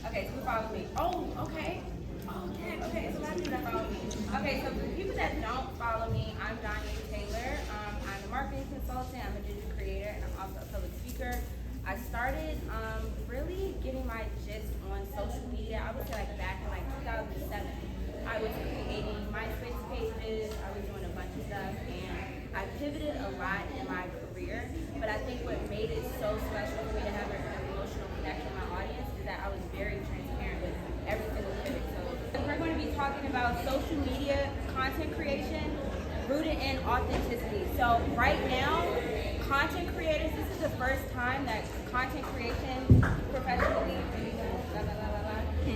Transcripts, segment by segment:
Okay, so who follows me? Oh, okay. Oh, dang. Okay, it's a lot of people that follow me. Okay, so for the people that don't follow me, I'm Donye Taylor. I'm a marketing consultant, I'm a digital creator, and I'm also a public speaker. I started really getting my gist on social media, I would say like back in like 2007. I was creating MySpace pages, I was doing a bunch of stuff, and I pivoted a lot in my career, but I think what made it so special for me to have an emotional connection with my audience is that I was very transparent with every single pivot. So we're going to be talking about social media content creation rooted in authenticity. So right now, content creators, this is the first time that content creation professionally,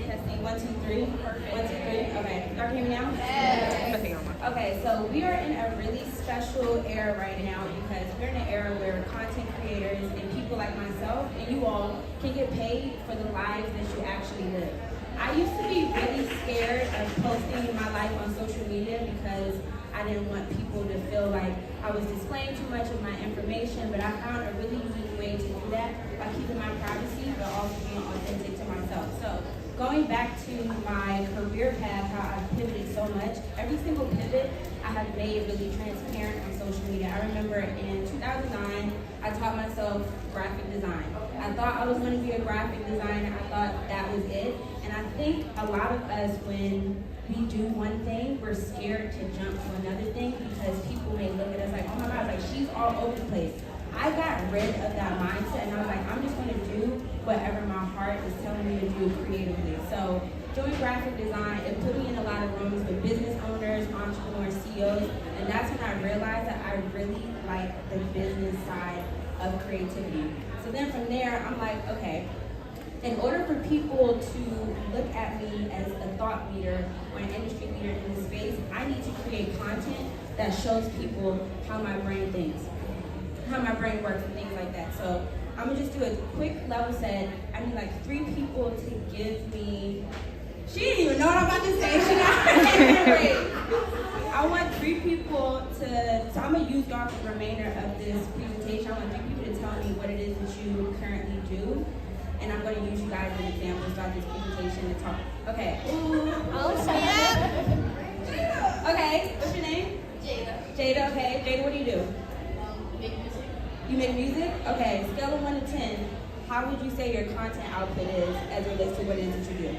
testing, 1, 2, 3, 1, 2, 3, okay, y'all can hear me now? Yes. Okay, so we are in a really special era right now because we're in an era where content creators and people like myself and you all can get paid for the lives that you actually live. I used to be really scared of posting my life on social media because I didn't want people to feel like I was displaying too much of my information, but I found a really unique way to do that by keeping my privacy, but also being authentic to myself. So going back to my career path, how I've pivoted so much, every single pivot I have made really transparent on social media. I remember in 2009, I taught myself graphic design. I thought I was going to be a graphic designer. I thought that was it. And I think a lot of us, when we do one thing, we're scared to jump to another thing because people may look at us like, oh my God, like she's all over the place. I got rid of that mindset and I was like, I'm just going to do whatever my heart is telling me to do creatively. So doing graphic design, it put me in a lot of rooms with business owners, entrepreneurs, CEOs, and that's when I realized that I really like the business side of creativity. So then from there, I'm like, okay, in order for people to look at me as a thought leader or an industry leader in this space, I need to create content that shows people how my brain thinks, how my brain works and things like that. So I'm gonna just do a quick level set. I need like 3 people to give me, she didn't even know what I'm about to say, she got her hand raised. I want 3 people to, so I'm gonna use y'all for the remainder of this presentation. I want 3 people to tell me what it is that you currently do. And I'm going to use you guys as examples throughout this presentation to talk. Okay. Oh, yeah. Okay, what's your name? Jada. Jada, okay. Jada, what do you do? Make music. You make music? Okay, scale of 1 to 10, how would you say your content output is as it relates to what it is that you do?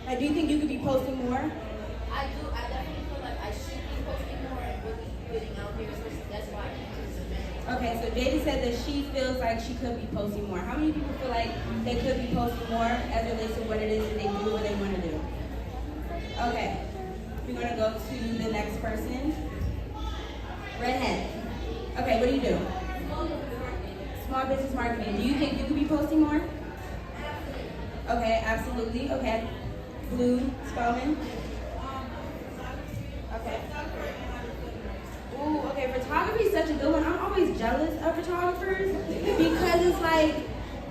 Like, do you think you could be posting more? I do. I definitely feel like I should be posting more and really putting out there, so that's why I can't just imagine. Okay, so Jada said that she feels like she could be posting more. How many people feel like they could be posting more as it relates to what it is that they do, what they want to do? Okay, we're going to go to the next person. Redhead. Okay, what do you do? Small business marketing. Do you think you could be posting more? Okay, absolutely. Okay. Blue Spellman. Okay. Ooh, okay, photography is such a good one. I'm always jealous of photographers because it's like,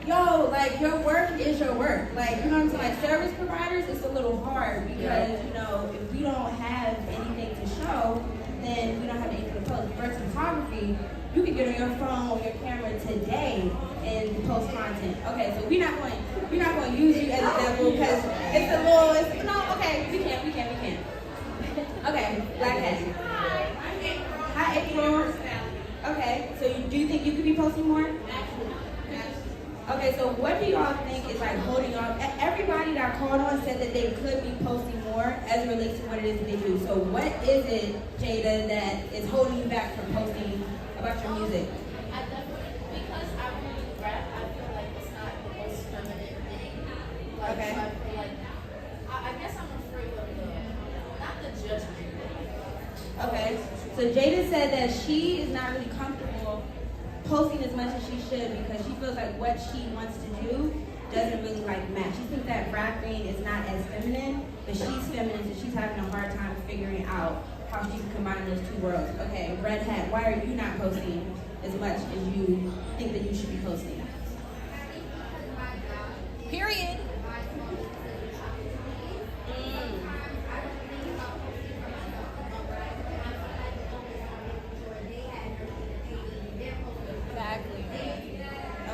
yo, like your work is your work. Like, you know what I'm saying? Like service providers, it's a little hard because, you know, if we don't have anything to show, then we don't have anything to post. Versus photography, you can get on your phone, your camera today and post content. Okay, so we're not going to use you as a devil because it's a little, no, okay, we can't. Okay, Black Hat. Hi, April. Okay, so do you think you could be posting more? Okay, so what do y'all think is like holding y'all? Everybody that called on said that they could be posting more as it relates to what it is that they do. So what is it, Jada, that is holding you back from posting about your music? I definitely, because I really rap, I feel like it's not the most feminine thing. Like, Okay. So I feel like, I guess I'm afraid of not the judgment. Okay, so Jada said that she is not really comfortable posting as much as she should because she feels like what she wants to do doesn't really like match. She thinks that rapping is not as feminine, but she's feminine, so she's having a hard time figuring out how she can combine those 2 worlds. Okay, Red Hat, why are you not posting as much as you think that you should be posting? Period.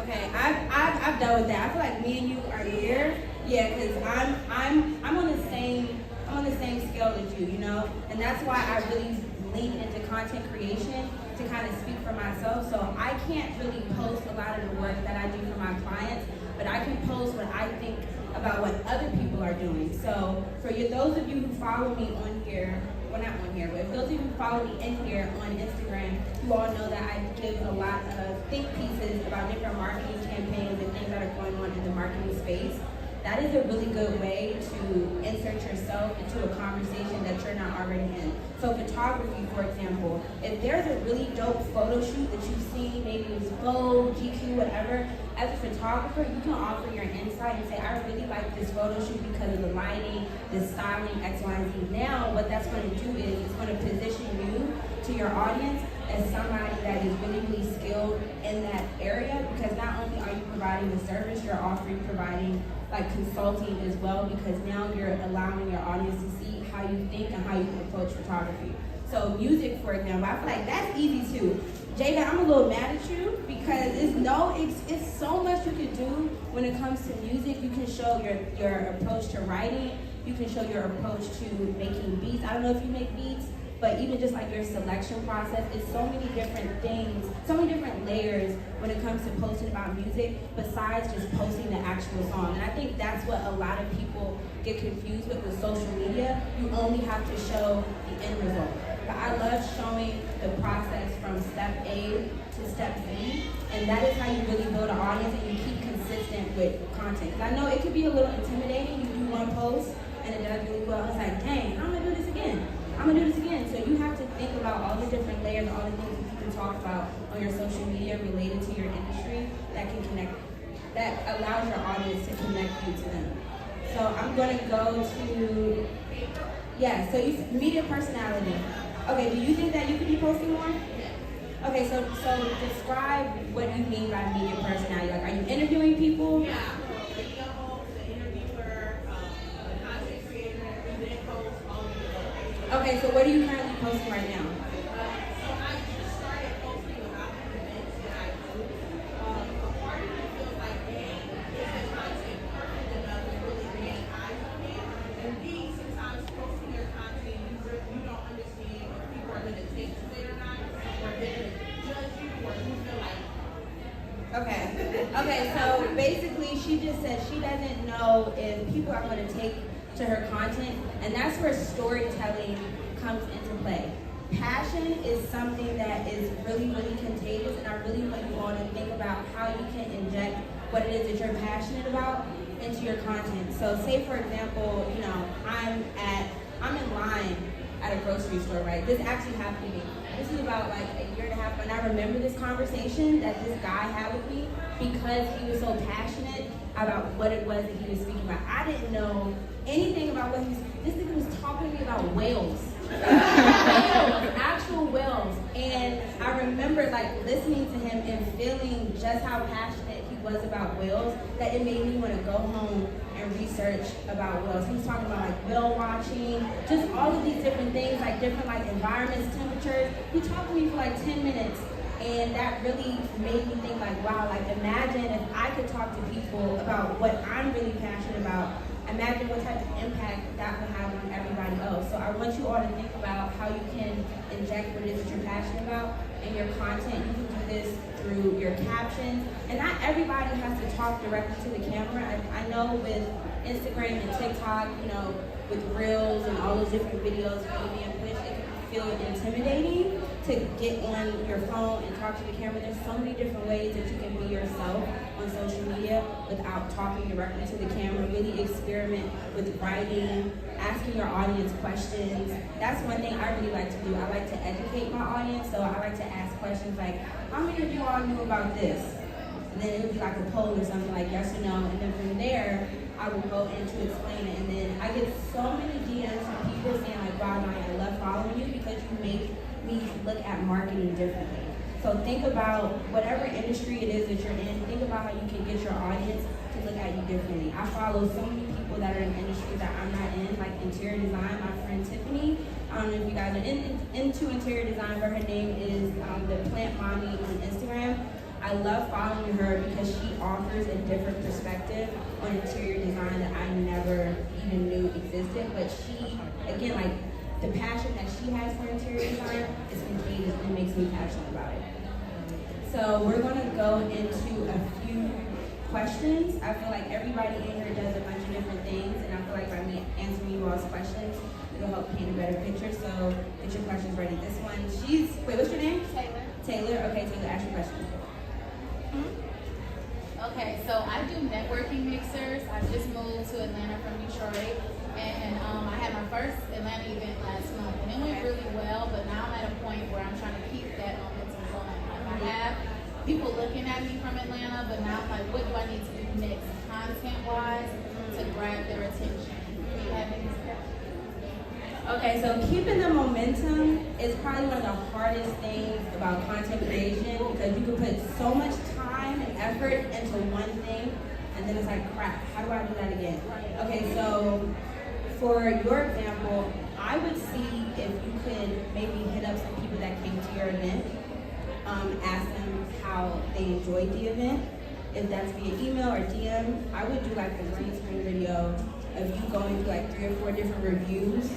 Okay, I've dealt with that. I feel like me and you are Yeah, because I'm on the same scale as you, you know, and that's why I really lean into content creation to kind of speak for myself. So I can't really post a lot of the work that I do for my clients, but I can post what I think about what other people are doing. So for those of you who follow me on here, well not on here, but those of you who follow me in here on Instagram, you all know that I give a lot of think pieces about different marketing campaigns and things that are going on in the marketing space. That is a really good way to insert yourself into a conversation that you're not already in. So photography, for example, if there's a really dope photo shoot that you've seen, maybe it was Vogue, GQ, whatever, as a photographer, you can offer your insight and say, I really like this photo shoot because of the lighting, the styling, X, Y, and Z. Now, what that's going to do is it's going to position you to your audience as somebody that is really, really skilled in that area, because not only are you providing the service, you're providing like consulting as well, because now you're allowing your audience to see how you think and how you approach photography. So music, for example, I feel like that's easy too. Jada, I'm a little mad at you because it's so much you can do when it comes to music. You can show your approach to writing. You can show your approach to making beats. I don't know if you make beats, but even just like your selection process, it's so many different things, so many different layers when it comes to posting about music besides just posting the actual song. And I think that's what a lot of people get confused with social media. You only have to show the end result. But I love showing the process from step A to step Z, and that is how you really build an audience and you keep consistent with content. Because I know it could be a little intimidating. You do one post and it does really well. It's like, dang, I'm gonna do this again. So you have to think about all the different layers, all the things that you can talk about on your social media related to your industry that can connect, that allows your audience to connect you to them. So I'm going to go to, so media personality. Okay, do you think that you could be posting more? Okay, so describe what you mean by media personality. Like, are you interviewing people? Yeah. The interviewer, the content creator, event host, all of the above. Okay, so what are you currently posting right now? So I just started posting about the events that I do. A part of me feels like, A, is the content perfect enough to really gain eyes on it? And B, sometimes posting your content, you don't understand if people are going to take to it or not, or they're going to judge you, or you feel like. Okay, so basically she just said she doesn't know if people are going to take to her content, and that's where storytelling comes into play. Passion is something that is really, really contagious, and I really want you all to think about how you can inject what it is that you're passionate about into your content. So say, for example, I'm in line at a grocery store, right? This actually happened to me. This is about like a year and a half, and I remember this conversation that this guy had with me because he was so passionate about what it was that he was speaking about. I didn't know anything about this nigga was talking to me about whales. Actual whales. And I remember like listening to him and feeling just how passionate he was about whales, that it made me want to go home and research about whales. He was talking about like whale watching, just all of these different things, like different like environments, temperatures. He talked to me for like 10 minutes. And that really made me think like, wow, like imagine if I could talk to people about what I'm really passionate about. Imagine what type of impact that would have on everybody else. So I want you all to think about how you can inject what it is that you're passionate about in your content. You can do this through your captions. And not everybody has to talk directly to the camera. I know with Instagram and TikTok, with Reels and all those different videos being pushed, it can feel intimidating to get on your phone and talk to the camera. There's so many different ways that you can be yourself on social media without talking directly to the camera. Really experiment with writing, asking your audience questions. That's one thing I really like to do. I like to educate my audience, so I like to ask questions like, how many of you all knew about this? And then it would be like a poll or something like yes or no, and then from there, I will go into explain it. And then I get so many DMs from people saying like, wow, Donye, I love following you because you make me look at marketing differently. So think about whatever industry it is that you're in, think about how you can get your audience to look at you differently. I follow so many people that are in industries that I'm not in, like interior design. My friend Tiffany, I don't know if you guys are into interior design, but her name is the Plant Mommy on Instagram. I love following her because she offers a different perspective on interior design that I never even knew existed. But she, again, like the passion that she has for interior design is contagious and it makes me passionate about it. So we're going to go into a few questions. I feel like everybody in here does a bunch of different things, and I feel like by me answering you all's questions, it'll help paint a better picture. So get your questions ready. This one, wait, what's your name? Taylor. Taylor? Okay, Taylor, ask your question. Okay, so I do networking mixers. I just moved to Atlanta from Detroit, and I had my first Atlanta event last month, and it went really well. But now I'm at a point where I'm trying to keep that momentum going. Like I have people looking at me from Atlanta, but now I'm like, what do I need to do next, content-wise, to grab their attention? Do you have any suggestions? Okay, so keeping the momentum is probably one of the hardest things about content creation because you can put so much time and effort into one thing and then it's like, crap, how do I do that again? Okay, so for your example, I would see if you could maybe hit up some people that came to your event, ask them how they enjoyed the event. If that's via email or DM, I would do like a green screen video of you going through like 3 or 4 different reviews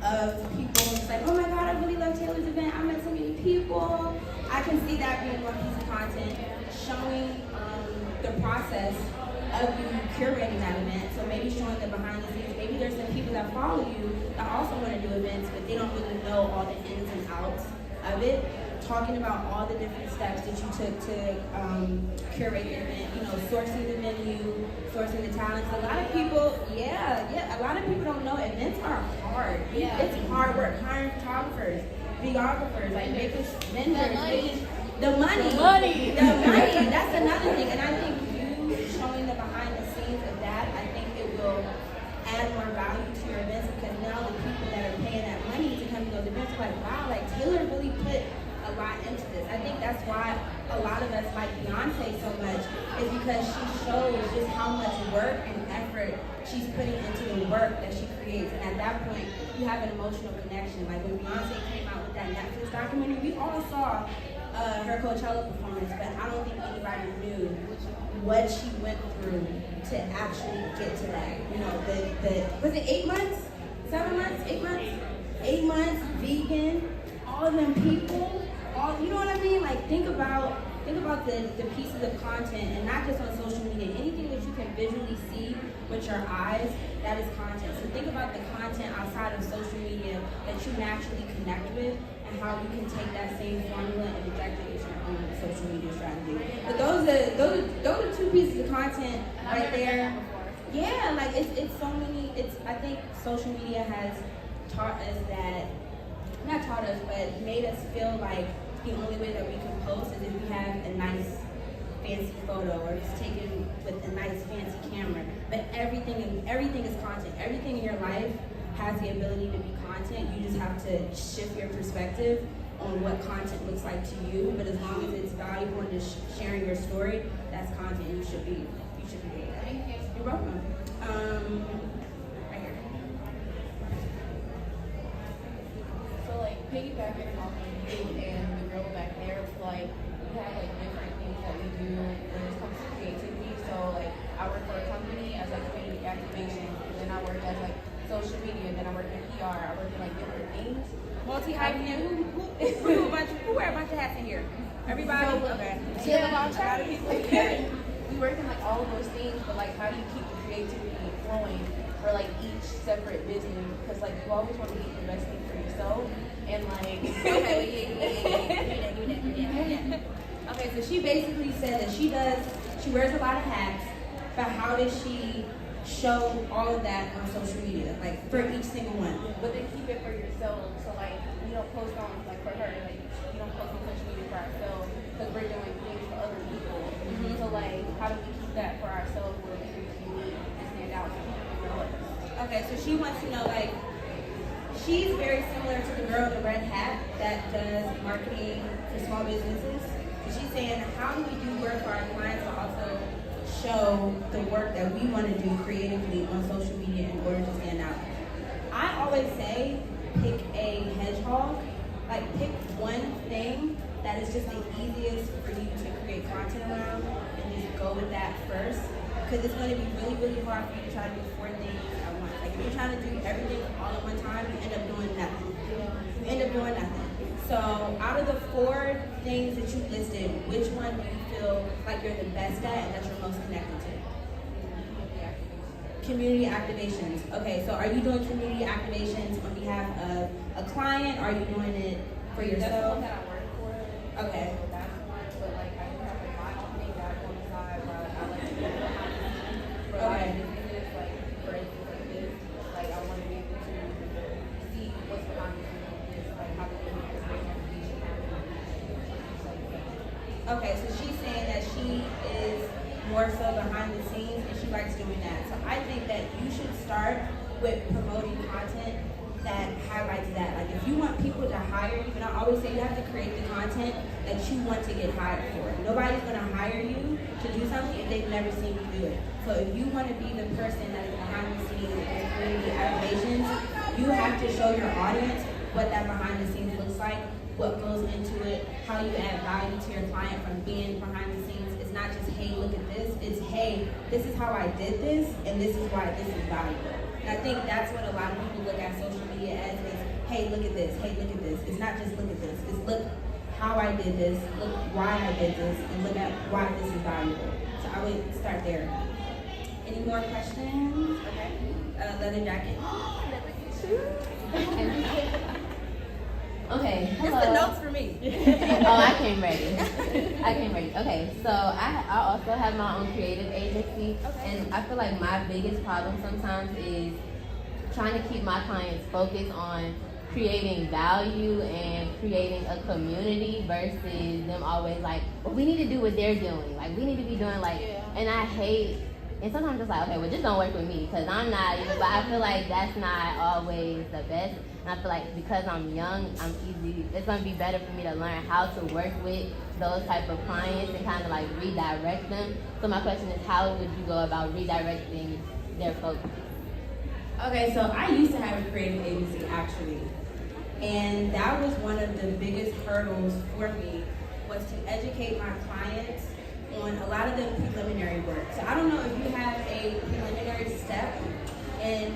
of people. It's like, oh my God, I really love Taylor's event. I met so many people. I can see that being one piece of content, showing the process of you curating that event. So maybe showing the behind the scenes. Maybe there's some people that follow you that also want to do events, but they don't really know all the ins and outs of it. Talking about all the different steps that you took to curate the event, you know, sourcing the venue, sourcing the talents. A lot of people, a lot of people don't know events are hard. Yeah. It's hard work, hiring photographers, videographers, like making vendors, the money. That's another thing. And I think you showing the behind the scenes of that, I think it will add more value to your events because now the people that are paying that money to come to those events are like, wow, like Taylor really put a lot into this. I think that's why a lot of us like Beyonce so much is because she shows just how much work and effort she's putting into the work that she creates. And at that point, you have an emotional connection. Like when Beyonce came out with that Netflix documentary, we all saw her Coachella performance, but I don't think anybody knew what she went through to actually get to that. You know, was it 8 months? 7 months? 8 months? 8 months, vegan, all of them people. You know what I mean? Like think about the pieces of content, and not just on social media. Anything that you can visually see with your eyes, that is content. So think about the content outside of social media that you naturally connect with, and how you can take that same formula and inject it into your own social media strategy. But those are 2 pieces of content right there. Yeah, like it's so many. I think social media has taught us that. Not taught us, but made us feel like the only way that we can post is if we have a nice fancy photo or it's taken with a nice fancy camera. But everything is content. Everything in your life has the ability to be content. You just have to shift your perspective on what content looks like to you. But as long as it's valuable and just sharing your story, that's content. You should be doing that. Thank you. You're welcome. Right here. So like piggybacking off of you and the girl back there, it's like we have like different things that we do when it comes to creativity. So like I work for a company as like community activation, and then I work as like social media, and then I work in PR. I work in like different things. Multi-hyphenate. Who wear a bunch of hats in here? Everybody? Okay. We work in like all of those things, but like how do you keep the creativity flowing for like each separate business? Because like you always want to get the best thing for yourself, and like Okay, so she basically said that she wears a lot of hats, but how does she show all of that on social media, like for each single one? but then keep it for yourself. So like you don't post on like for her, like you don't post on social media for ourselves because we're doing things for other people. Mm-hmm. So like how do we keep that for ourselves where we can unique and stand out from everyone else? Okay, so she wants to know, like, she's very similar to the girl in the red hat that does marketing for small businesses. So she's saying, how do we do work for our clients but also show the work that we want to do creatively on social media in order to stand out? I always say, pick a hedgehog, like pick one thing that is just the easiest for you to create content around, and just go with that first. Because it's going to be really, really hard for you to try to do 4 things at once. Like if you're trying to do everything all at one time, you end up doing nothing. You end up doing nothing. So out of the 4 things that you listed, which one do you feel like you're the best at and that you're most connected to? Community activations. Okay, so are you doing community activations on behalf of a client? Or are you doing it for That's the yourself? one that I work for. Okay. So that's one, but like I do have like my own thing that I go on the side where I like to do it behind the scenes. But Okay. like businesses, like for instance like this, like I want to be able to see what's behind the scenes of this, like how the business is making everything happen. Okay, so she's saying that she is more so behind the scenes and she likes doing that. So I think that you should start with promoting content that highlights that. Like if you want people to hire you, and I always say you have to create the content that you want to get hired for. Nobody's gonna hire you to do something if they've never seen you do it. So if you want to be the person that is behind the scenes in community activations, you have to show your audience what that behind the scenes looks like, what goes into it, how you add value to your client from being behind the scenes. It's not just, hey, look at this. It's, hey, this is how I did this, and this is why this is valuable. And I think that's what a lot of people look at social media as is, hey, look at this, hey, look at this. It's not just look at this. It's look how I did this, look why I did this, and look at why this is valuable. So I would start there. Any more questions? Okay. Leather jacket. Okay, hello. It's the notes for me. Oh, I came ready. Okay, so I also have my own creative agency, and I feel like my biggest problem sometimes is trying to keep my clients focused on creating value and creating a community versus them always like, well, we need to do what they're doing. Like, we need to be doing like, and I hate, and sometimes it's like, okay, well, just don't work with me because I'm not, but I feel like that's not always the best. And I feel like because I'm young, it's going to be better for me to learn how to work with those type of clients and kind of like redirect them. So my question is, how would you go about redirecting their focus? Okay, so I used to have a creative agency actually, and that was one of the biggest hurdles for me, was to educate my clients on a lot of the preliminary work. So I don't know if you have a preliminary step in,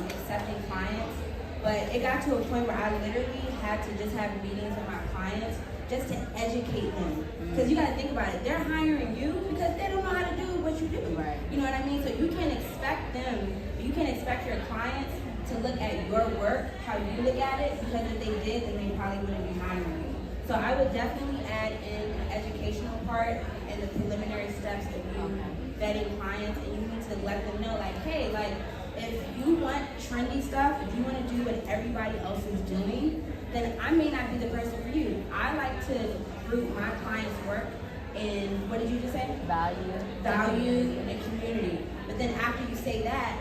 accepting clients, but it got to a point where I literally had to just have meetings with my clients just to educate them. Because you gotta think about it, they're hiring you because they don't know how to do what you do. Right. You know what I mean? So you can't expect your clients to look at your work how you look at it, because if they did, then they probably wouldn't be hiring you. So I would definitely add in the educational part and the preliminary steps of you vetting clients, and you need to let them know, like, hey, like, if you want trendy stuff, if you want to do what everybody else is doing, then I may not be the person for you. I like to group my clients' work in, what did you just say? Value and community. But then after you say that,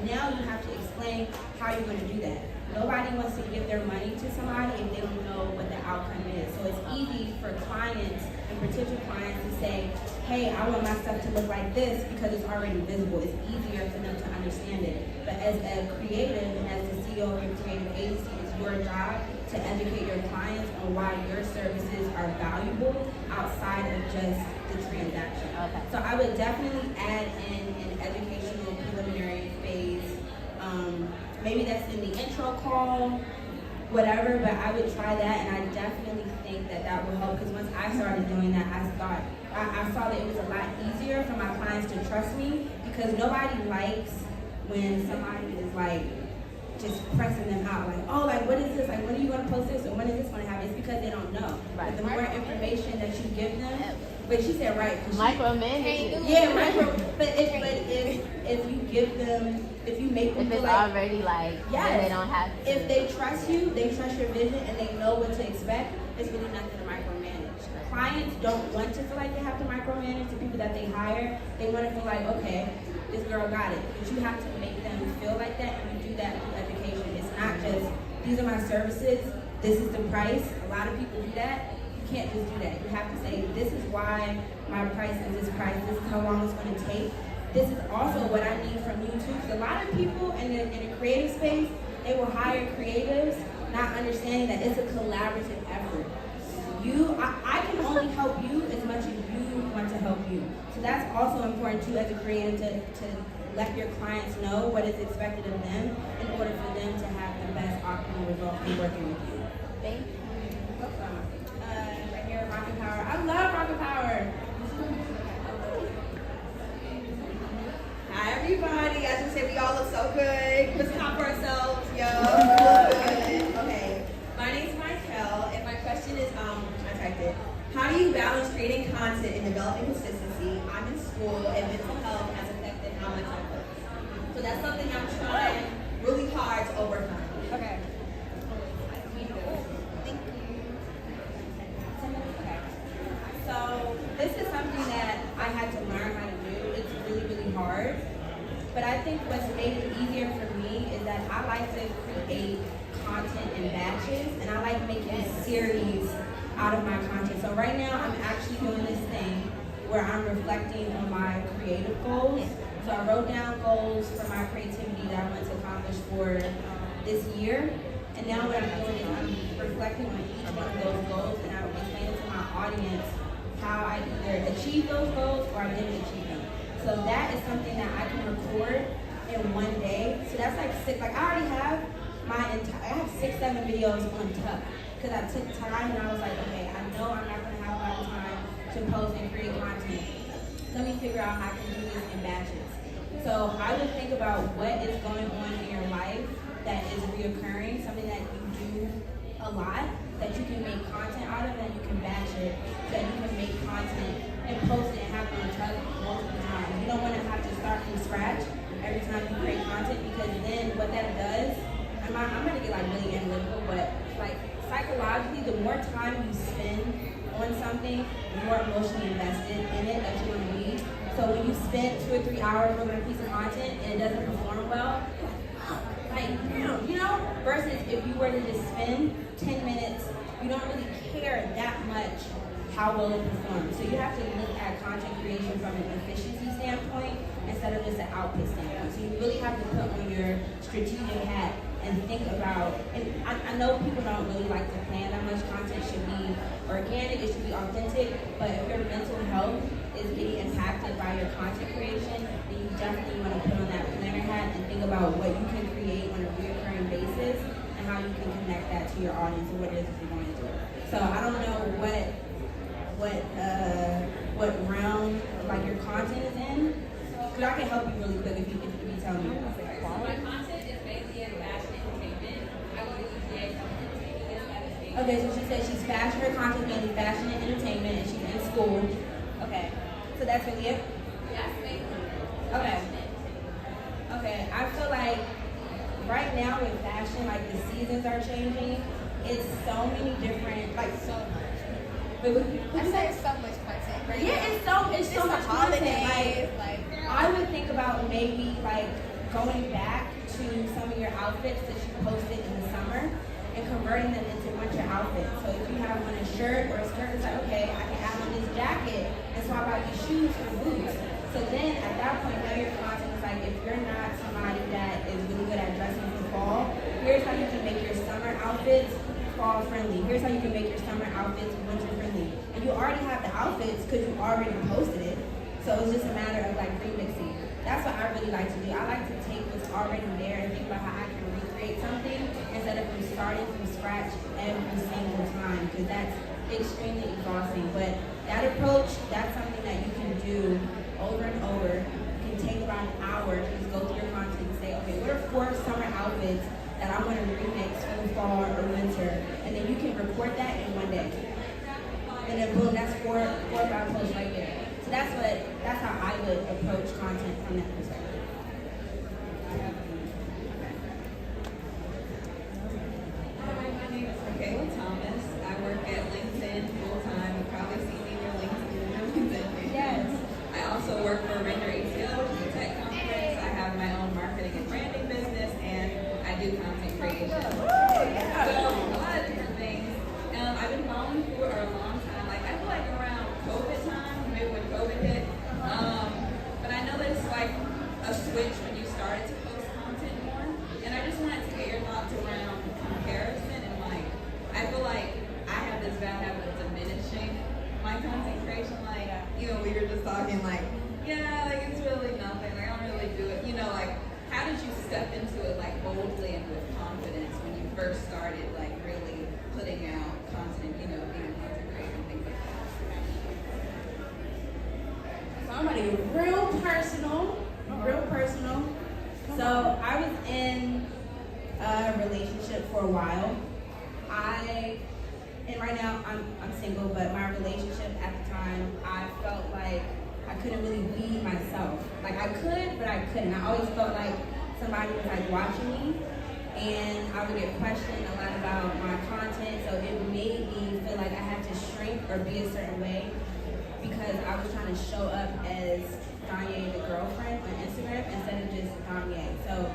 now you have to explain how you're going to do that. Nobody wants to give their money to somebody if they don't know what the outcome is. So it's easy for clients and potential clients to say, hey, I want my stuff to look like this because it's already visible. It's easier for them to understand it. But as a creative and as the CEO of your creative agency, it's your job to educate your clients on why your services are valuable outside of just the transaction. Okay. So I would definitely add in an educational preliminary phase. Maybe that's in the intro call, whatever, but I would try that, and I definitely think that will help, because once I started doing that, I saw that it was a lot easier for my clients to trust me, because nobody likes when somebody is like just pressing them out, like, oh, like, what is this? Like, when are you going to post this? Or when is this going to happen? It's because they don't know. Right. But the more information that you give them, but she said right. Micromanaging. Yeah, but if you give them, if you make them If feel it's like, already like, yes, then they don't have to. if they trust you, they trust your vision, and they know what to expect, it's really nothing to micromanage. Clients don't want to feel like they have to micromanage the people that they hire. They want to feel like, okay, this girl got it. But you have to make them feel like that, and you do that through education. It's not just, these are my services, this is the price. A lot of people do that. You can't just do that. You have to say, this is why my price is this price, this is how long it's going to take. This is also what I need from you too. Because a lot of people in the creative space, they will hire creatives, not understanding that it's a collaborative effort. I can only help you as much as you want to help you. So that's also important too as a creator to let your clients know what is expected of them in order for them to have the best optimal result from working with you. Thank you. Right here, Rocket Power. I love Rocket Power. Hi everybody. As we say, we all look so good. Let's clap for ourselves, yo. Good. Okay. My name's Michael, and my question is, I typed it. How do you balance creating content and developing consistency? I'm in school, and mental health has affected how much I work. So that's something I'm trying really hard to overcome. Okay. So this is something that I had to learn how to do. It's really, really hard. But I think what's made it easier for me is that I like to create content in batches, and I like making a series out of my content. So right now I'm actually doing this thing where I'm reflecting on my creative goals. So I wrote down goals for my creativity that I want to accomplish for this year. And now what I'm doing is I'm reflecting on each one of those goals, and I'm explaining to my audience how I either achieved those goals or I didn't achieve them. So that is something that I can record in one day. So that's like six, like I already have I have 6-7 videos on tuck because I took time and I was like, okay, I know I'm not gonna have a lot of time to post and create content. Let me figure out how I can do this in batches. So I would think about what is going on in your life that is reoccurring, something that you do a lot, that you can make content out of, that you can batch it, that you can make content and post it and have it on tuck multiple times. You don't want to have to start from scratch every time you create content, because then what that does, I'm gonna get like really analytical, but like psychologically, the more time you spend on something, the more emotionally invested in it that you want to be. So when you spend 2 or 3 hours on a piece of content and it doesn't perform well, like, you know, versus if you were to just spend 10 minutes, you don't really care that much how well it performs. So you have to look at content creation from an efficiency standpoint instead of just an output standpoint. So you really have to put on your strategic hat and think about, and I know people don't really like to plan that much. Content should be organic, it should be authentic, but if your mental health is getting impacted by your content creation, then you definitely want to put on that planner hat and think about what you can create on a recurring basis and how you can connect that to your audience and what it is that you're going to do. So I don't know what realm like your content is in, because I can help you really quick if you tell me. My content is mainly in fashion entertainment. I go to EJ entertainment. Okay, so she said she's fashion, her content is mainly fashion and entertainment, and she's in school. Okay, so that's really it? Yes, mainly. Okay. Okay, I feel like right now with fashion, like the seasons are changing. It's so many different, like so much. I say it's so much content. Right Yeah, now. it's so much content. Holidays, Like I would think about maybe like going back to some of your outfits that you posted in the summer and converting them into winter outfits. So if you have on a shirt or a skirt, it's like, okay, I can add on this jacket and swap out these shoes for boots. So then at that point, now your content is like, if you're not somebody that is really good at dressing for fall, here's how you can make your summer outfits fall friendly. Here's how you can make your summer outfits winter friendly. And you already have the outfits because you already posted it. So it's just a matter of like remixing. That's what I really like to do. I like to take what's already there and think about how I can recreate something instead of starting from scratch every single time, because that's extremely exhausting. But that approach, that's something that you can do over and over. You can take about an hour to just go through your content and say, okay, what are 4 summer outfits that I want to remix for the fall or winter? And then you can record that in one day. And then boom, that's 4 or 5 posts right there. So that's how I would approach content from that perspective. Hi, my name is Michaela Thomas. I work at LinkedIn full time. You've probably seen me in your LinkedIn. Yes. I also work for Render ATL, which is a tech conference. I have my own marketing and branding business, and I do content creation. So a lot of different things. I've been following you for a long time. Like I feel like around COVID time, maybe when COVID hit. But I know that it's like a switch when you started to post content more. And I just wanted to get your thoughts around comparison and like I feel like I have this bad habit of diminishing talking like, yeah, like it's really nothing. Like, I don't really do it. You know, like, how did you step into it like boldly and with confidence when you first started like really putting out content, you know, being a content creator and things like that? So I'm gonna get real personal. So I was in a relationship for a while. And right now I'm single, but my relationship at the time, I felt like I couldn't really be myself. Like I could, but I couldn't. I always felt like somebody was like watching me, and I would get questioned a lot about my content, so it made me feel like I had to shrink or be a certain way because I was trying to show up as Donye the girlfriend on Instagram instead of just Donye. So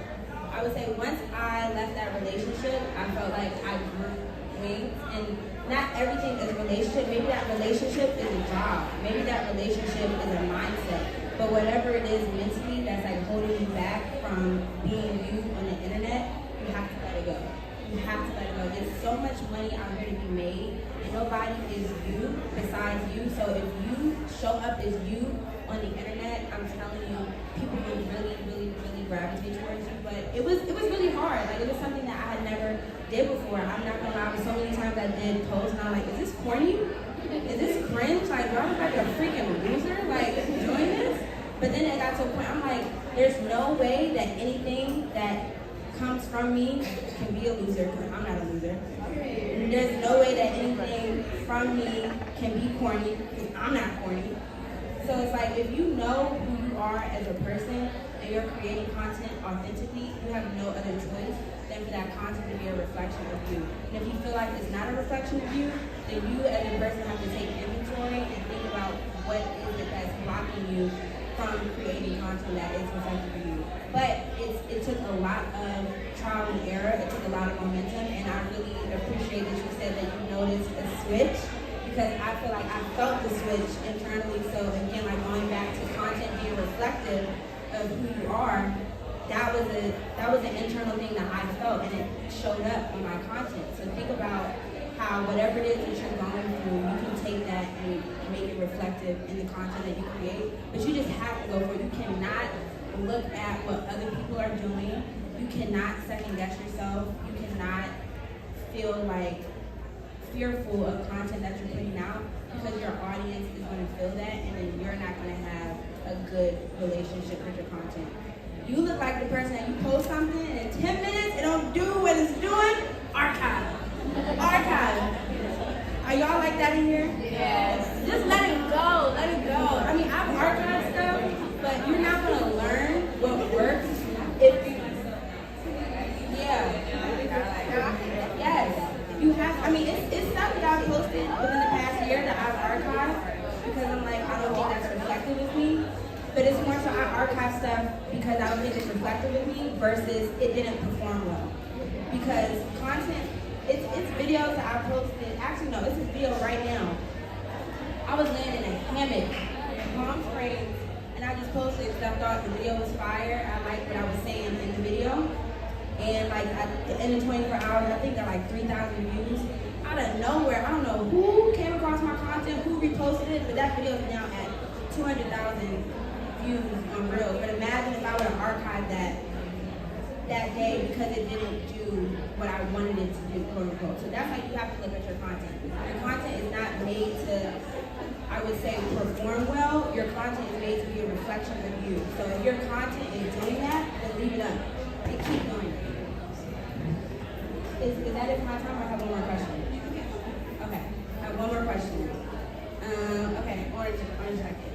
I would say once I left that relationship, I felt like I grew wings, and not everything is a relationship. Maybe that relationship is a job. Maybe that relationship is a mindset. But whatever it is mentally that's like holding you back from being you on the internet, you have to let it go. You have to let it go. There's so much money out here to be made, and nobody is you besides you. So if you show up as you on the internet, I'm telling you, people will really gravitate towards you. But it was really hard. Like it was something that I had never did before. I'm not gonna lie, but so many times I did post and I'm like, is this corny? Is this cringe? Like, do I look like a freaking loser? Like doing this? But then it got to a point, I'm like, there's no way that anything that comes from me can be a loser, because I'm not a loser. There's no way that anything from me can be corny, because I'm not corny. So it's like, if you know who you are as a person and you're creating content authentically, you have no other choice than for that content to be a reflection of you. And if you feel like it's not a reflection of you, then you as a person have to take inventory and think about what is it that's blocking you from creating content that is reflective of you. But it took a lot of trial and error, it took a lot of momentum, and I really appreciate that you said that you noticed a switch, because I feel like I felt the switch internally. So again, like going back to content being reflective of who you are, that was an internal thing that I felt, and it showed up on my content. So think about how whatever it is that you're going through, you can take that and make it reflective in the content that you create. But you just have to go for it. You cannot look at what other people are doing. You cannot second guess yourself. You cannot feel like fearful of content that you're putting out, because your audience is going to feel that, and then you're not going to have a good relationship with your content. You look like the person that you post something and in 10 minutes it don't do what it's doing, archive. Are y'all like that in here? Yes. Just let it go. I mean, I've archived stuff, but you're not going to learn what works if you, yes. You have, I mean, it's stuff that I've posted within the past year that I've archived because I'm like, I don't think that's reflective of me. But it's more so I archive stuff because I don't think it's reflective of me versus it didn't perform well. Because content, it's videos that I posted. Actually, no, this is video right now. I was laying in a hammock in Palm Springs, and I just posted because I thought the video was fire. I liked what I was saying in the video. And like at the end of 24 hours, I think there are like 3,000 views. Out of nowhere, I don't know who came across my content, who reposted it, but that video is now at 200,000 views on Reels. But imagine if I would have archived that day because it didn't do what I wanted it to do, quote unquote. So that's how you have to look at your content. Your content is not made to, I would say, perform well. Your content is made to be a reflection of you. So if your content is doing that, then leave it up and keep doing it. Is that it for my time, or I have one more question? Okay, I have one more question. Okay, orange jacket.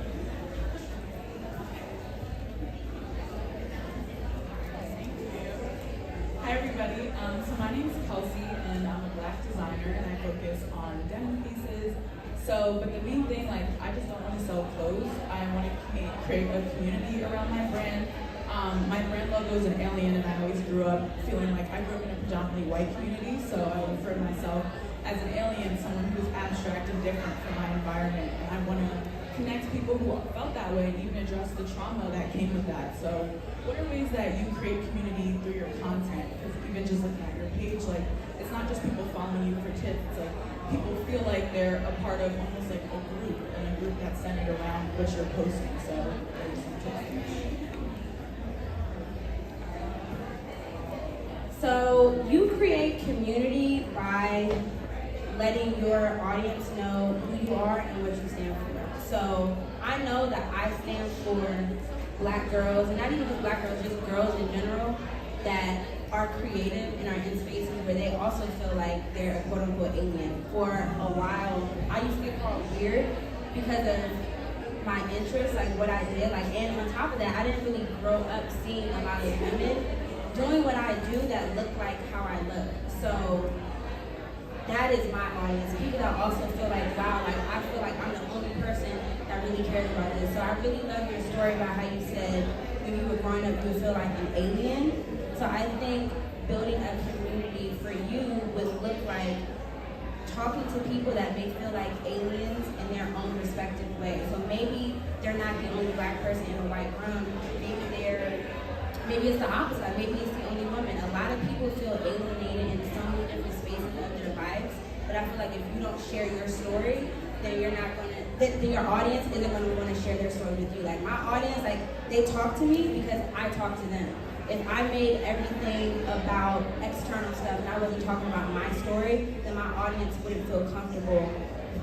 Hi everybody, so my name is Kelsey and I'm a black designer and I focus on denim pieces. So, but the main thing, like, I just don't want to sell clothes. I want to create a community around my brand. My brand logo is an alien, and I always grew up feeling like I grew up in a predominantly white community, so I refer to myself as an alien, someone who's abstract and different from my environment. And I want to connect people who felt that way and even address the trauma that came with that. So what are ways that you create community through your content? Because even just looking at your page, like, it's not just people following you for tips, it's like people feel like they're a part of almost like a group, and a group that's centered around what you're posting. So there's some tips. So you create community by letting your audience know who you are and what you stand for. So I know that I stand for Black girls, and not even just Black girls, just girls in general, that are creative and are in spaces where they also feel like they're a quote-unquote alien. For a while, I used to get called weird because of my interests, like what I did, like, and on top of that, I didn't really grow up seeing a lot of women doing what I do that look like how I look. So that is my audience. People that also feel like, wow, like I feel like I'm the only person that really cares about this. So I really love your story about how you said when you were growing up you would feel like an alien. So I think building a community for you would look like talking to people that may feel like aliens in their own respective way. So maybe they're not the only Black person in a white room. Maybe it's the opposite. Maybe it's the only woman. A lot of people feel alienated in so many different spaces of their lives. But I feel like if you don't share your story, then you're not gonna. Then your audience isn't gonna want to share their story with you. Like my audience, like they talk to me because I talk to them. If I made everything about external stuff and I wasn't talking about my story, then my audience wouldn't feel comfortable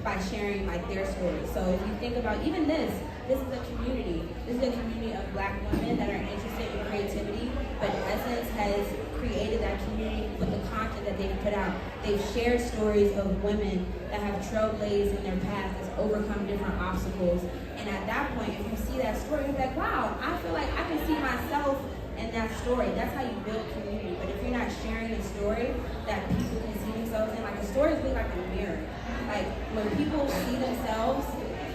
by sharing like their story. So if you think about even this is a community. This is a community of Black women that are interested in creativity, but Essence has created that community with the content that they've put out. They've shared stories of women that have trailblazed in their past, that's overcome different obstacles. And at that point, if you see that story, you're like, wow, I feel like I can see myself in that story. That's how you build community. But if you're not sharing a story that people can see themselves in, like a story is really like a mirror. Like when people see themselves,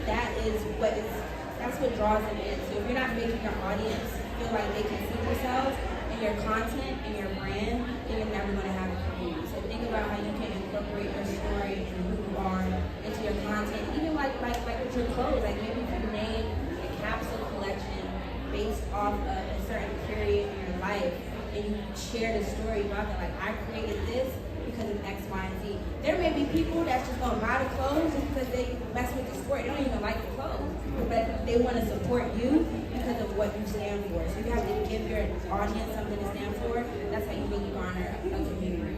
that's what draws them in. So if you're not making your audience feel like they can see themselves in your content and your brand, then you're never going to have a community. So think about how you can incorporate your story and who you are into your content. Even like with your clothes, like maybe if you name a capsule collection based off of a certain period in your life, and you share the story about that, like I created this because of X, Y, and Z. There may be people that's just gonna buy the clothes just because they mess with the sport. They don't even like the clothes, but they want to support you because of what you stand for. So you have to give your audience something to stand for. That's how you really garner a community.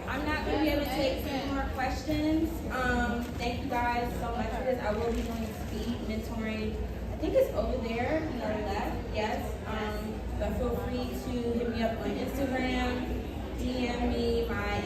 I'm not gonna be able to take any more questions. Thank you guys so much for this. I will be doing speed mentoring. I think it's over there on our left. Yes. But feel free to hit me up on Instagram, DM me. My